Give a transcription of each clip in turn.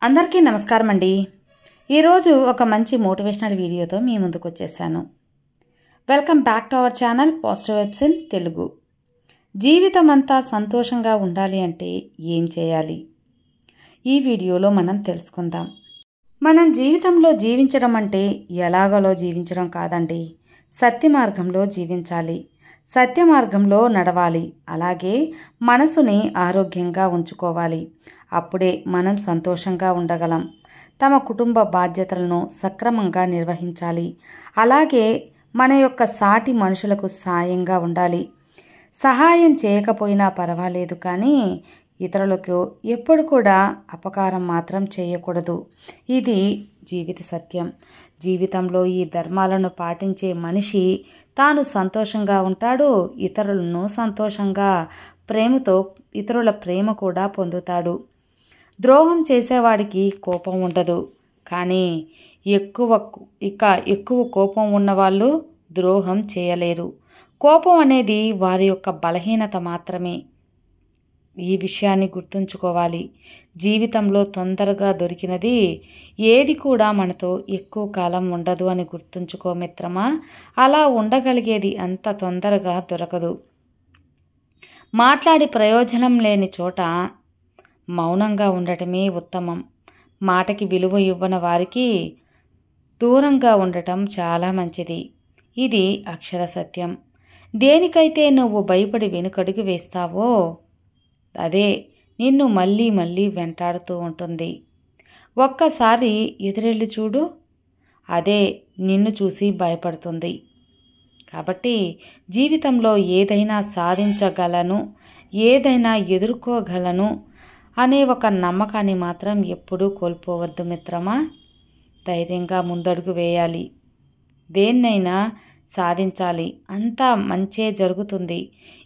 అందరికీ నమస్కారం అండి. ఈరోజు ఒక మంచి మోటివేషనల్ వీడియోతో మీ ముందుకు వచ్చేసాను. Welcome back to our channel positive vibes in Telugu. జీవితం అంతా సంతోషంగా ఉండాలి అంటే ఏం చేయాలి? ఈ వీడియోలో మనం తెలుసుకుందాం. మనం జీవితంలో జీవించడం అంటే ఎలాగలో జీవించడం కాదండి, సత్య మార్గంలో జీవించాలి, సత్య మార్గంలో నడవాలి, అలాగే మనసుని ఆరోగ్యంగా ఉంచుకోవాలి. అప్పుడే మనం సంతోషంగా ఉండగలం. తమ కుటుంబ బాధ్యతలను సక్రమంగా నిర్వహించాలి. అలాగే మన యొక్క సాటి మనుషులకు సాయంగా ఉండాలి. సహాయం చేయకపోయినా పర్వాలేదు, కానీ ఇతరులకు ఎప్పుడు కూడా అపకారం మాత్రం చేయకూడదు. ఇది జీవిత సత్యం. జీవితంలో ఈ ధర్మాలను పాటించే మనిషి తాను సంతోషంగా ఉంటాడు, ఇతరులను సంతోషంగా, ప్రేమతో ఇతరుల ప్రేమ కూడా పొందుతాడు. ద్రోహం చేసేవాడికి కోపం ఉండదు, కానీ ఎక్కువ కోపం ఉన్నవాళ్ళు ద్రోహం చేయలేరు. కోపం అనేది వారి యొక్క బలహీనత మాత్రమే. ఈ విషయాన్ని గుర్తుంచుకోవాలి. జీవితంలో తొందరగా దొరికినది ఏది కూడా మనతో ఎక్కువ కాలం ఉండదు అని గుర్తుంచుకో మిత్రమా. అలా ఉండగలిగేది అంత తొందరగా దొరకదు. మాట్లాడి ప్రయోజనం లేని చోట మౌనంగా ఉండటమే ఉత్తమం. మాటకి విలువ ఇవ్వని వారికి దూరంగా ఉండటం చాలా మంచిది. ఇది అక్షర సత్యం. దేనికైతే నువ్వు భయపడి వెనుకడుగు వేస్తావో అదే నిన్ను మళ్ళీ మళ్ళీ వెంటాడుతూ ఉంటుంది. ఒక్కసారి ఎదురెళ్ళి చూడు, అదే నిన్ను చూసి భయపడుతుంది. కాబట్టి జీవితంలో ఏదైనా సాధించగలను, ఏదైనా ఎదుర్కోగలను అనే ఒక నమ్మకాన్ని మాత్రం ఎప్పుడూ కోల్పోవద్దు మిత్రమా. ధైర్యంగా ముందడుగు వేయాలి. దేన్నైనా సాధించాలి. అంతా మంచే జరుగుతుంది.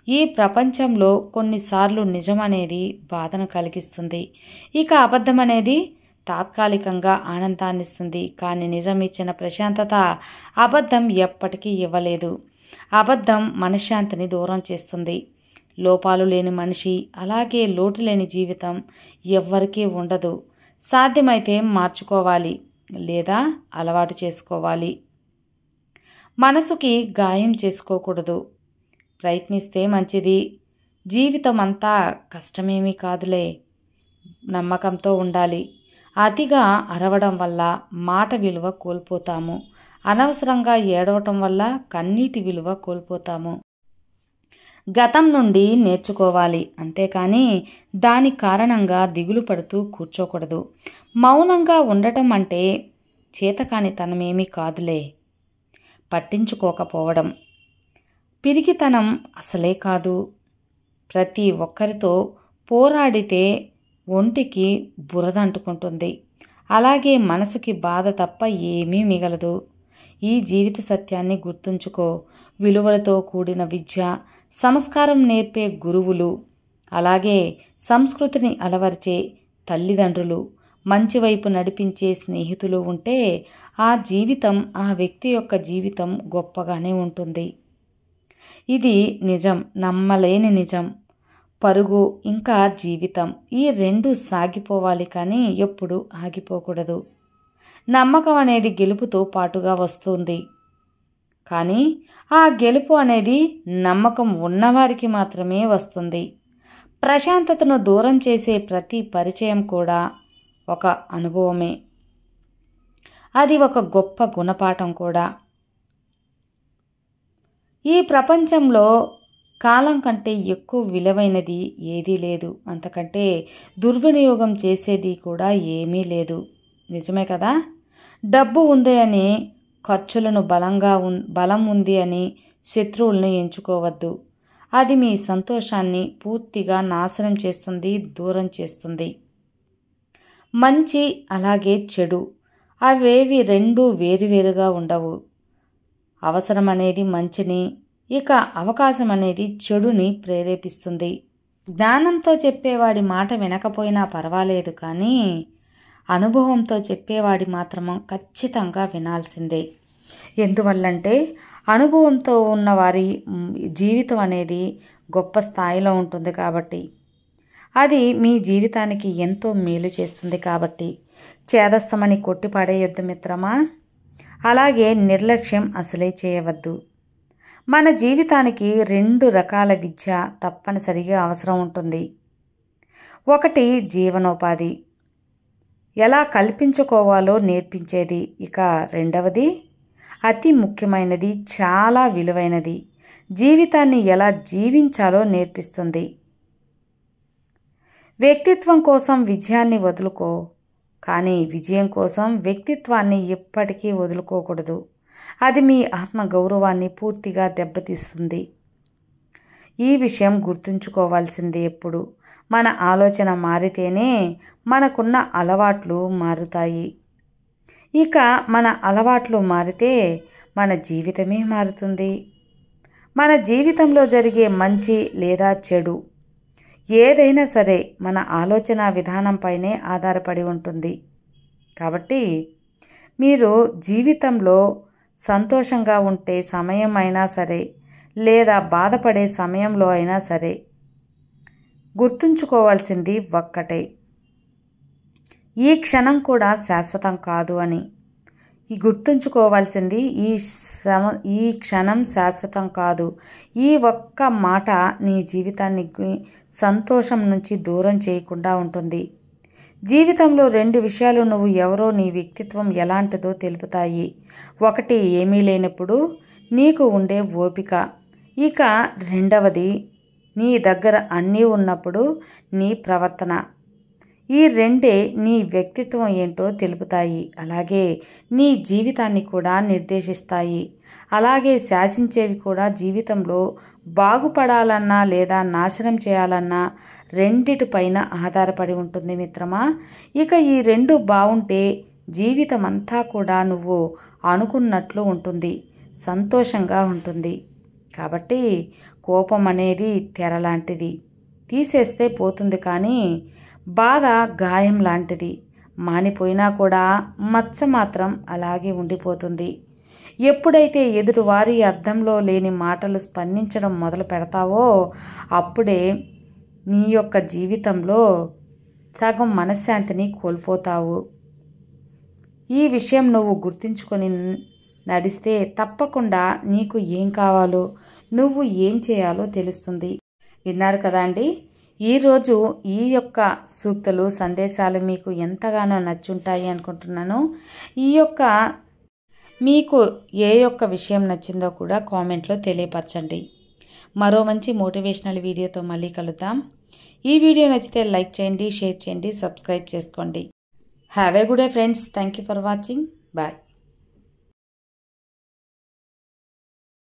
ఈ ప్రపంచంలో కొన్నిసార్లు నిజం అనేది బాధను కలిగిస్తుంది. ఇక అబద్ధం అనేది తాత్కాలికంగా ఆనందాన్నిస్తుంది. కానీ నిజం ఇచ్చిన ప్రశాంతత అబద్ధం ఎప్పటికీ ఇవ్వలేదు. అబద్ధం మనశ్శాంతిని దూరం చేస్తుంది. లోపాలు లేని మనిషి, అలాగే లోటు లేని జీవితం ఎవ్వరికీ ఉండదు. సాధ్యమైతే మార్చుకోవాలి, లేదా అలవాటు చేసుకోవాలి. మనసుకి గాయం చేసుకోకూడదు. ప్రయత్నిస్తే మంచిది. జీవితం అంతా కష్టమేమీ కాదులే. నమ్మకంతో ఉండాలి. అతిగా అరవడం వల్ల మాట విలువ కోల్పోతాము. అనవసరంగా ఏడవటం వల్ల కన్నీటి విలువ కోల్పోతాము. గతం నుండి నేర్చుకోవాలి, అంతేకాని దాని కారణంగా దిగులు పడుతూ కూర్చోకూడదు. మౌనంగా ఉండటం అంటే చేతకానితనమేమీ కాదులే. పట్టించుకోకపోవడం పిరికితనం అసలే కాదు. ప్రతి ఒక్కరితో పోరాడితే ఒంటికి బురద అంటుకుంటుంది, అలాగే మనసుకి బాధ తప్ప ఏమీ మిగలదు. ఈ జీవిత సత్యాన్ని గుర్తుంచుకో. విలువలతో కూడిన విద్య, సంస్కారం నేర్పే గురువులు, అలాగే సంస్కృతిని అలవర్చే తల్లిదండ్రులు, మంచివైపు నడిపించే స్నేహితులు ఉంటే ఆ జీవితం, ఆ వ్యక్తి యొక్క జీవితం గొప్పగానే ఉంటుంది. ఇది నిజం, నమ్మలేని నిజం. పరుగు ఇంకా జీవితం, ఈ రెండు సాగిపోవాలి, కానీ ఎప్పుడు ఆగిపోకూడదు. నమ్మకం అనేది గెలుపుతో పాటుగా వస్తుంది, కానీ ఆ గెలుపు అనేది నమ్మకం ఉన్నవారికి మాత్రమే వస్తుంది. ప్రశాంతతను దూరం చేసే ప్రతి పరిచయం కూడా ఒక అనుభవమే. అది ఒక గొప్ప గుణపాఠం కూడా. ఈ ప్రపంచంలో కాలం కంటే ఎక్కువ విలువైనది ఏదీ లేదు. అంతకంటే దుర్వినియోగం చేసేది కూడా ఏమీ లేదు. నిజమే కదా. డబ్బు ఉంది అని ఖర్చులను బలం ఉంది అని శత్రువులను ఎంచుకోవద్దు. అది మీ సంతోషాన్ని పూర్తిగా నాశనం చేస్తుంది, దూరం చేస్తుంది. మంచి అలాగే చెడు, అవేవి రెండూ వేరువేరుగా ఉండవు. అవసరం అనేది మంచిని, ఇక అవకాశం అనేది చెడుని ప్రేరేపిస్తుంది. జ్ఞానంతో చెప్పేవాడి మాట వినకపోయినా పర్వాలేదు, కానీ అనుభవంతో చెప్పేవాడి మాత్రం ఖచ్చితంగా వినాల్సిందే. ఎందువల్లంటే అనుభవంతో ఉన్నవారి జీవితం అనేది గొప్ప స్థాయిలో ఉంటుంది కాబట్టి. అది మీ జీవితానికి ఎంతో మేలు చేస్తుంది. కాబట్టి చేదస్తమని కొట్టిపడేయొద్దు మిత్రమా. అలాగే నిర్లక్ష్యం అసలే చేయవద్దు. మన జీవితానికి 2 రకాల విద్య తప్పనిసరిగా అవసరం ఉంటుంది. ఒకటి జీవనోపాధి, ఎలా కల్పించుకోవాలో నేర్పించేది. ఇక రెండవది అతి ముఖ్యమైనది, చాలా విలువైనది, జీవితాన్ని ఎలా జీవించాలో నేర్పిస్తుంది. వ్యక్తిత్వం కోసం విజయాన్ని వదులుకో, కానీ విజయం కోసం వ్యక్తిత్వాన్ని ఎప్పటికీ వదులుకోకూడదు. అది మీ ఆత్మగౌరవాన్ని పూర్తిగా దెబ్బతీస్తుంది. ఈ విషయం గుర్తుంచుకోవాల్సింది ఎప్పుడు. మన ఆలోచన మారితేనే మనకున్న అలవాట్లు మారుతాయి. ఇక మన అలవాట్లు మారితే మన జీవితమే మారుతుంది. మన జీవితంలో జరిగే మంచి లేదా చెడు ఏదైనా సరే మన ఆలోచన విధానంపైనే ఆధారపడి ఉంటుంది. కాబట్టి మీరు జీవితంలో సంతోషంగా ఉంటే సమయం అయినా సరే, లేదా బాధపడే సమయంలో అయినా సరే, గుర్తుంచుకోవాల్సింది ఒక్కటే, ఈ క్షణం కూడా శాశ్వతం కాదు అని. గుర్తుంచుకోవాల్సింది ఈ క్షణం శాశ్వతం కాదు. ఈ ఒక్క మాట నీ జీవితాన్ని సంతోషం నుంచి దూరం చేయకుండా ఉంటుంది. జీవితంలో 2 విషయాలు నువ్వు ఎవరో, నీ వ్యక్తిత్వం ఎలాంటిదో తెలుపుతాయి. ఒకటి ఏమీ లేనప్పుడు నీకు ఉండే ఓపిక. ఇక రెండవది నీ దగ్గర అన్నీ ఉన్నప్పుడు నీ ప్రవర్తన. ఈ 2 నీ వ్యక్తిత్వం ఏంటో తెలుపుతాయి. అలాగే నీ జీవితాన్ని కూడా నిర్దేశిస్తాయి. అలాగే శాసించేవి కూడా. జీవితంలో బాగుపడాలన్నా లేదా నాశనం చేయాలన్నా రెండిటిపైన ఆధారపడి ఉంటుంది మిత్రమా. ఇక ఈ 2 బాగుంటే జీవితం అంతా కూడా నువ్వు అనుకున్నట్లు ఉంటుంది, సంతోషంగా ఉంటుంది. కాబట్టి కోపం అనేది తెర లాంటిది, తీసేస్తే పోతుంది. కానీ బాధ గాయం లాంటిది, మానిపోయినా కూడా మచ్చ మాత్రం అలాగే ఉండిపోతుంది. ఎప్పుడైతే ఎదురువారి అర్థంలో లేని మాటలు స్పందించడం మొదలు పెడతావో అప్పుడే నీ యొక్క జీవితంలో సగం మనశ్శాంతిని కోల్పోతావు. ఈ విషయం నువ్వు గుర్తుంచుకొని నడిస్తే తప్పకుండా నీకు ఏం కావాలో, నువ్వు ఏం చేయాలో తెలుస్తుంది. విన్నారు కదా అండి. ఈరోజు ఈ యొక్క సూక్తులు, సందేశాలు మీకు ఎంతగానో నచ్చుంటాయి అనుకుంటున్నాను. ఈ యొక్క మీకు ఏ యొక్క విషయం నచ్చిందో కూడా కామెంట్లో తెలియపరచండి. మరో మంచి మోటివేషనల్ వీడియోతో మళ్ళీ కలుద్దాం. ఈ వీడియో నచ్చితే లైక్ చేయండి, షేర్ చేయండి, సబ్స్క్రైబ్ చేసుకోండి. Have a good day friends. Thank you for watching. Bye.